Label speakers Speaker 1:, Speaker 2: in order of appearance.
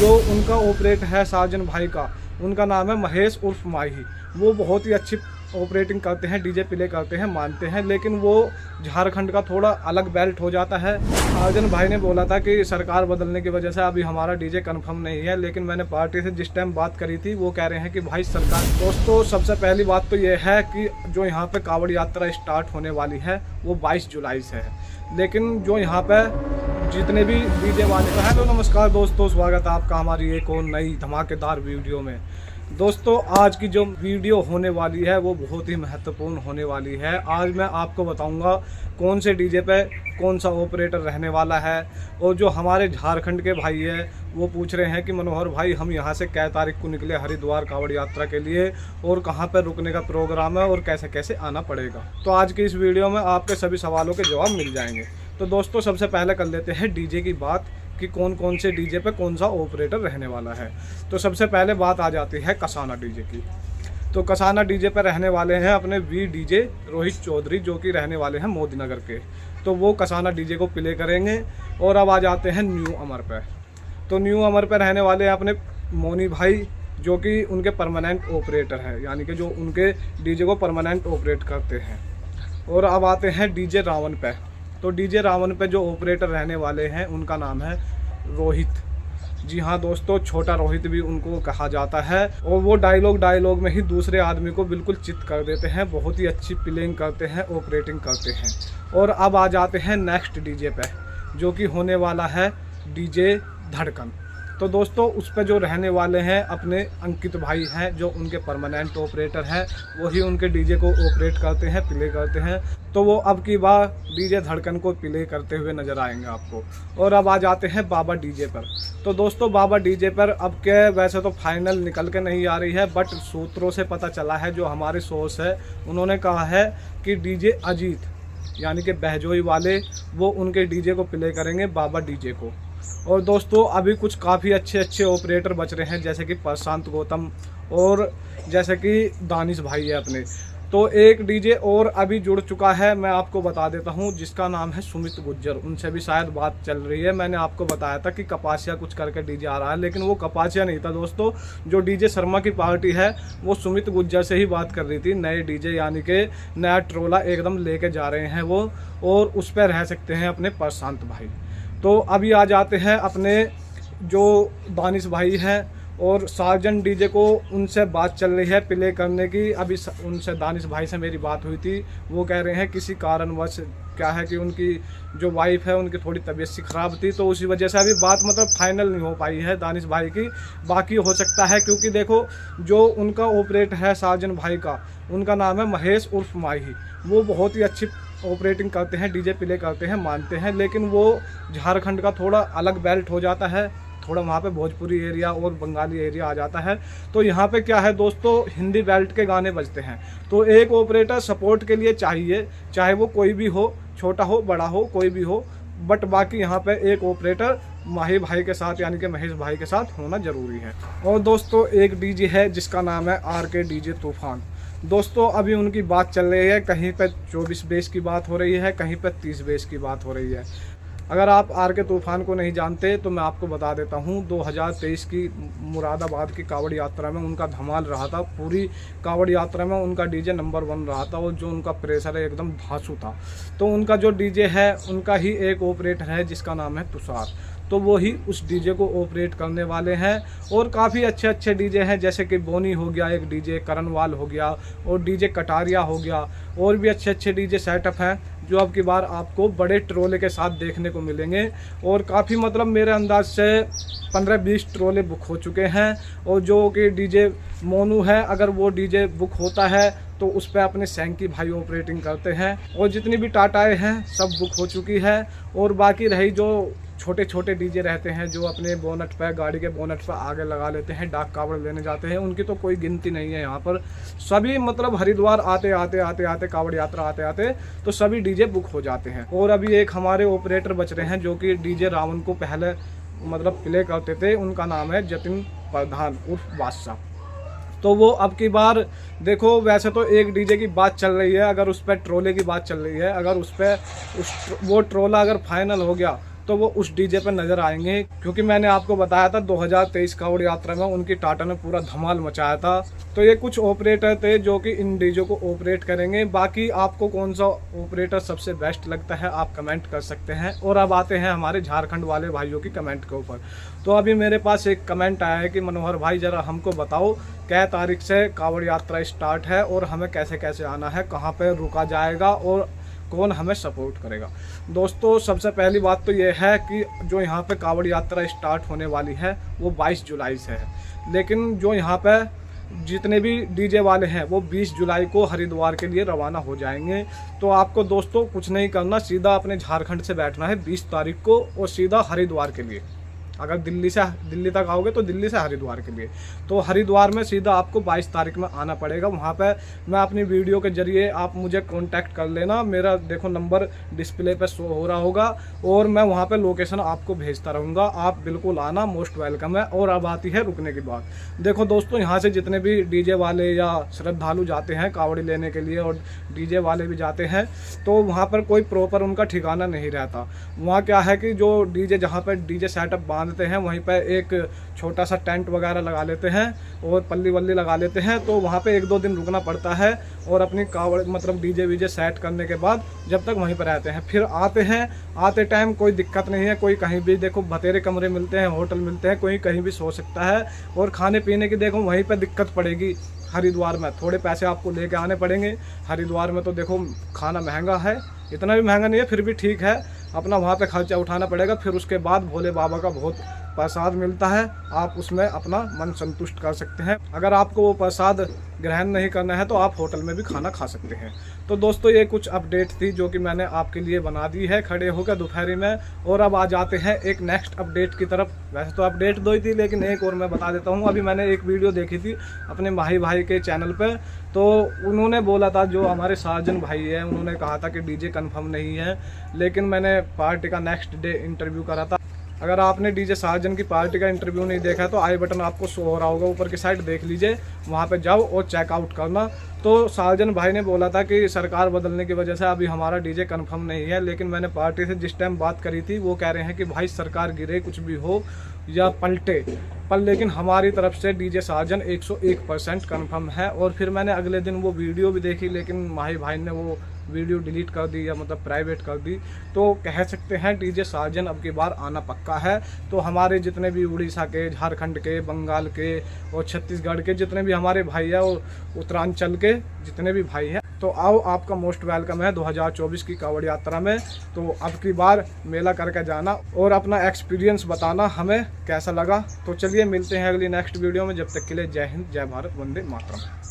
Speaker 1: जो उनका ऑपरेट है साजन भाई का, उनका नाम है महेश उर्फ माही। वो बहुत ही अच्छी ऑपरेटिंग करते हैं, डीजे प्ले करते हैं, मानते हैं, लेकिन वो झारखंड का थोड़ा अलग बेल्ट हो जाता है। साजन भाई ने बोला था कि सरकार बदलने की वजह से अभी हमारा डीजे कंफर्म नहीं है, लेकिन मैंने पार्टी से जिस टाइम बात करी थी वो कह रहे हैं कि भाई सरकार। दोस्तों सबसे पहली बात तो ये है कि जो यहाँ पे कांवड़ यात्रा स्टार्ट होने वाली है वो 22 जुलाई से है, लेकिन जो यहाँ पे जितने भी डीजे वाले। हेलो नमस्कार दोस्तों, स्वागत है आपका हमारी एक और नई धमाकेदार वीडियो में। दोस्तों आज की जो वीडियो होने वाली है वो बहुत ही महत्वपूर्ण होने वाली है। आज मैं आपको बताऊंगा कौन से डीजे पे कौन सा ऑपरेटर रहने वाला है। और जो हमारे झारखंड के भाई है वो पूछ रहे हैं कि मनोहर भाई हम यहाँ से कै तारीख को निकले हरिद्वार कांवड़ यात्रा के लिए, और कहाँ पर रुकने का प्रोग्राम है और कैसे कैसे आना पड़ेगा। तो आज की इस वीडियो में आपके सभी सवालों के जवाब मिल जाएंगे। तो दोस्तों सबसे पहले कर लेते हैं डीजे की बात कि कौन कौन से डीजे पे कौन सा ऑपरेटर रहने वाला है। तो सबसे पहले बात आ जाती है कसाना डीजे की। तो कसाना डीजे पे रहने वाले हैं अपने वी डीजे रोहित चौधरी, जो कि रहने वाले हैं मोदी नगर के। तो वो कसाना डीजे को प्ले करेंगे। और अब आ जाते हैं न्यू अमर पे। तो न्यू अमर पे रहने वाले हैं अपने मोनी भाई, जो कि उनके परमानेंट ऑपरेटर है, यानी कि जो उनके डीजे को परमानेंट ऑपरेट करते हैं। और अब आते हैं डीजे रावण पे। तो डीजे रावण पे जो ऑपरेटर रहने वाले हैं उनका नाम है रोहित। जी हाँ दोस्तों, छोटा रोहित भी उनको कहा जाता है। और वो डायलॉग में ही दूसरे आदमी को बिल्कुल चित कर देते हैं, बहुत ही अच्छी प्लेइंग करते हैं, ऑपरेटिंग करते हैं। और अब आ जाते हैं नेक्स्ट डीजे पे, जो कि होने वाला है डीजे धड़कन। तो दोस्तों उस पर जो रहने वाले हैं अपने अंकित भाई हैं, जो उनके परमानेंट ऑपरेटर हैं, वही उनके डीजे को ऑपरेट करते हैं, प्ले करते हैं। तो वो अब की बार डीजे धड़कन को प्ले करते हुए नज़र आएंगे आपको। और अब आ जाते हैं बाबा डीजे पर। तो दोस्तों बाबा डीजे पर अब के वैसे तो फाइनल निकल के नहीं आ रही है, बट सूत्रों से पता चला है, जो हमारे सोर्स है उन्होंने कहा है कि डीजे अजीत यानी कि बहजोई वाले वो उनके डीजे को प्ले करेंगे, बाबा डीजे को। और दोस्तों अभी कुछ काफ़ी अच्छे ऑपरेटर बच रहे हैं, जैसे कि प्रशांत गौतम और जैसे कि दानिश भाई है अपने। तो एक डीजे और अभी जुड़ चुका है, मैं आपको बता देता हूं, जिसका नाम है सुमित गुज्जर। उनसे भी शायद बात चल रही है। मैंने आपको बताया था कि कपासिया कुछ करके डीजे आ रहा है, लेकिन वो कपासिया नहीं था दोस्तों। जो डीजे शर्मा की पार्टी है वो सुमित गुज्जर से ही बात कर रही थी। नए डीजे यानी कि नया ट्रोला एकदम लेके जा रहे हैं वो, और उस पर रह सकते हैं अपने प्रशांत भाई। तो अभी आ जाते हैं अपने जो दानिश भाई हैं और साजन डीजे को, उनसे बात चल रही है प्ले करने की। अभी उनसे दानिश भाई से मेरी बात हुई थी, वो कह रहे हैं किसी कारणवश क्या है कि उनकी जो वाइफ है उनकी थोड़ी तबीयत सी खराब थी, तो उसी वजह से अभी बात मतलब फाइनल नहीं हो पाई है दानिश भाई की। बाकी हो सकता है, क्योंकि देखो जो उनका ऑपरेट है साजन भाई का, उनका नाम है महेश उर्फ माही। वो बहुत ही अच्छी ऑपरेटिंग करते हैं, डीजे प्ले करते हैं, मानते हैं, लेकिन वो झारखंड का थोड़ा अलग बेल्ट हो जाता है, थोड़ा वहाँ पे भोजपुरी एरिया और बंगाली एरिया आ जाता है। तो यहाँ पे क्या है दोस्तों, हिंदी बेल्ट के गाने बजते हैं। तो एक ऑपरेटर सपोर्ट के लिए चाहिए, चाहे वो कोई भी हो, छोटा हो बड़ा हो कोई भी हो, बट बाकी यहाँ पे एक ऑपरेटर माही भाई के साथ यानी कि महेश भाई के साथ होना ज़रूरी है। और दोस्तों एक डीजे है जिसका नाम है RK डीजे तूफान। दोस्तों अभी उनकी बात चल रही है, कहीं पे 24 बेस की बात हो रही है, कहीं पे 30 बेस की बात हो रही है। अगर आप RK तूफान को नहीं जानते तो मैं आपको बता देता हूं, 2023 की मुरादाबाद की कांवड़ यात्रा में उनका धमाल रहा था। पूरी कांवड़ यात्रा में उनका डीजे नंबर 1 रहा था, और जो उनका प्रेशर है एकदम धांसू था। तो उनका जो डीजे है उनका ही एक ऑपरेटर है जिसका नाम है तुषार। तो वो ही उस डीजे को ऑपरेट करने वाले हैं। और काफ़ी अच्छे डीजे हैं, जैसे कि बोनी हो गया एक डीजे, करणवाल हो गया, और डीजे कटारिया हो गया, और भी अच्छे डीजे सेटअप हैं जो अब की बार आपको बड़े ट्रोले के साथ देखने को मिलेंगे। और काफ़ी मतलब मेरे अंदाज से 15-20 ट्रोले बुक हो चुके हैं। और जो कि डीजे मोनू है, अगर वो डीजे बुक होता है तो उस पर अपने सैंकी भाई ऑपरेटिंग करते हैं। और जितनी भी टाटाएँ हैं सब बुक हो चुकी है। और बाकी रही जो छोटे डीजे रहते हैं, जो अपने बोनट पर, गाड़ी के बोनट पर आगे लगा लेते हैं, डाक कावड़ लेने जाते हैं, उनकी तो कोई गिनती नहीं है यहाँ पर। सभी मतलब हरिद्वार आते कावड़ यात्रा आते तो सभी डीजे बुक हो जाते हैं। और अभी एक हमारे ऑपरेटर बच रहे हैं जो कि डीजे रावण को पहले मतलब प्ले करते थे, उनका नाम है जतिन प्रधान उर्फ बादशाह। तो वो अब की बार देखो, वैसे तो एक डीजे की बात चल रही है, अगर उस पर ट्रोले की बात चल रही है, अगर उस पर वो ट्रोला अगर फाइनल हो गया तो वो उस डीजे पर नज़र आएंगे, क्योंकि मैंने आपको बताया था 2023 कावड़ यात्रा में उनकी टाटा ने पूरा धमाल मचाया था। तो ये कुछ ऑपरेटर थे जो कि इन डीजे को ऑपरेट करेंगे। बाकी आपको कौन सा ऑपरेटर सबसे बेस्ट लगता है आप कमेंट कर सकते हैं। और अब आते हैं हमारे झारखंड वाले भाइयों की कमेंट के ऊपर। तो अभी मेरे पास एक कमेंट आया है कि मनोहर भाई ज़रा हमको बताओ क्या तारीख से कावड़ यात्रा स्टार्ट है और हमें कैसे कैसे आना है, कहाँ पर रुका जाएगा और कौन हमें सपोर्ट करेगा। दोस्तों सबसे पहली बात तो ये है कि जो यहाँ पे कावड़ यात्रा स्टार्ट होने वाली है वो 22 जुलाई से है, लेकिन जो यहाँ पे जितने भी डीजे वाले हैं वो 20 जुलाई को हरिद्वार के लिए रवाना हो जाएंगे। तो आपको दोस्तों कुछ नहीं करना, सीधा अपने झारखंड से बैठना है 20 तारीख को और सीधा हरिद्वार के लिए। अगर दिल्ली तक आओगे तो दिल्ली से हरिद्वार के लिए, तो हरिद्वार में सीधा आपको 22 तारीख में आना पड़ेगा। वहाँ पे मैं अपनी वीडियो के जरिए आप मुझे कांटेक्ट कर लेना, मेरा देखो नंबर डिस्प्ले पे शो हो रहा होगा और मैं वहाँ पे लोकेशन आपको भेजता रहूँगा। आप बिल्कुल आना, मोस्ट वेलकम है। और अब आती है रुकने की बात। देखो दोस्तों यहाँ से जितने भी डीजे वाले या श्रद्धालु जाते हैं कावड़ी लेने के लिए और डीजे वाले भी जाते हैं, तो वहाँ पर कोई प्रॉपर उनका ठिकाना नहीं रहता। वहाँ क्या है कि जो डीजे जहाँ पर डीजे सेटअप बांधते हैं वहीं पर एक छोटा सा टेंट वगैरह लगा लेते हैं और पल्ली वल्ली लगा लेते हैं, तो वहाँ पे 1-2 दिन रुकना पड़ता है और अपनी कावड़ मतलब डीजे वीजे सेट करने के बाद जब तक वहीं पर रहते हैं फिर आते हैं। आते टाइम कोई दिक्कत नहीं है, कोई कहीं भी देखो बतेरे कमरे मिलते हैं, होटल मिलते हैं, कोई कहीं भी सो सकता है। और खाने पीने की देखो वहीं पर दिक्कत पड़ेगी। हरिद्वार में थोड़े पैसे आपको लेके आने पड़ेंगे। हरिद्वार में तो देखो खाना महंगा है, इतना भी महंगा नहीं है फिर भी ठीक है, अपना वहाँ पे खर्चा उठाना पड़ेगा। फिर उसके बाद भोले बाबा का बहुत प्रसाद मिलता है, आप उसमें अपना मन संतुष्ट कर सकते हैं। अगर आपको वो प्रसाद ग्रहण नहीं करना है तो आप होटल में भी खाना खा सकते हैं। तो दोस्तों ये कुछ अपडेट थी जो कि मैंने आपके लिए बना दी है खड़े होकर दोपहरी में। और अब आ जाते हैं एक नेक्स्ट अपडेट की तरफ। वैसे तो अपडेट 2 ही थी लेकिन एक और मैं बता देता हूँ। अभी मैंने एक वीडियो देखी थी अपने माही भाई के चैनल पर, तो उन्होंने बोला था, जो हमारे साजन भाई है उन्होंने कहा था कि डीजे कंफर्म नहीं है, लेकिन मैंने पार्टी का नेक्स्ट डे इंटरव्यू करा था। अगर आपने डीजे साजन की पार्टी का इंटरव्यू नहीं देखा तो आई बटन आपको शो हो रहा होगा ऊपर की साइड, देख लीजिए, वहाँ पे जाओ और चेकआउट करना। तो साजन भाई ने बोला था कि सरकार बदलने की वजह से अभी हमारा डीजे कंफर्म नहीं है, लेकिन मैंने पार्टी से जिस टाइम बात करी थी वो कह रहे हैं कि भाई सरकार गिरे कुछ भी हो या पलटे पर लेकिन हमारी तरफ से डीजे साजन 101% कन्फर्म है। और फिर मैंने अगले दिन वो वीडियो भी देखी, लेकिन माही भाई ने वो वीडियो डिलीट कर दी या मतलब प्राइवेट कर दी। तो कह सकते हैं डीजे साजन अब की बार आना पक्का है। तो हमारे जितने भी उड़ीसा के, झारखंड के, बंगाल के और छत्तीसगढ़ के जितने भी हमारे भाई हैं और उत्तरांचल के जितने भी भाई हैं, तो आओ, आपका मोस्ट वेलकम है 2024 की कावड़ यात्रा में। तो अब की बार मेला करके जाना और अपना एक्सपीरियंस बताना हमें कैसा लगा। तो चलिए मिलते हैं अगली नेक्स्ट वीडियो में, जब तक के लिए जय हिंद, जय भारत, वंदे मातरम।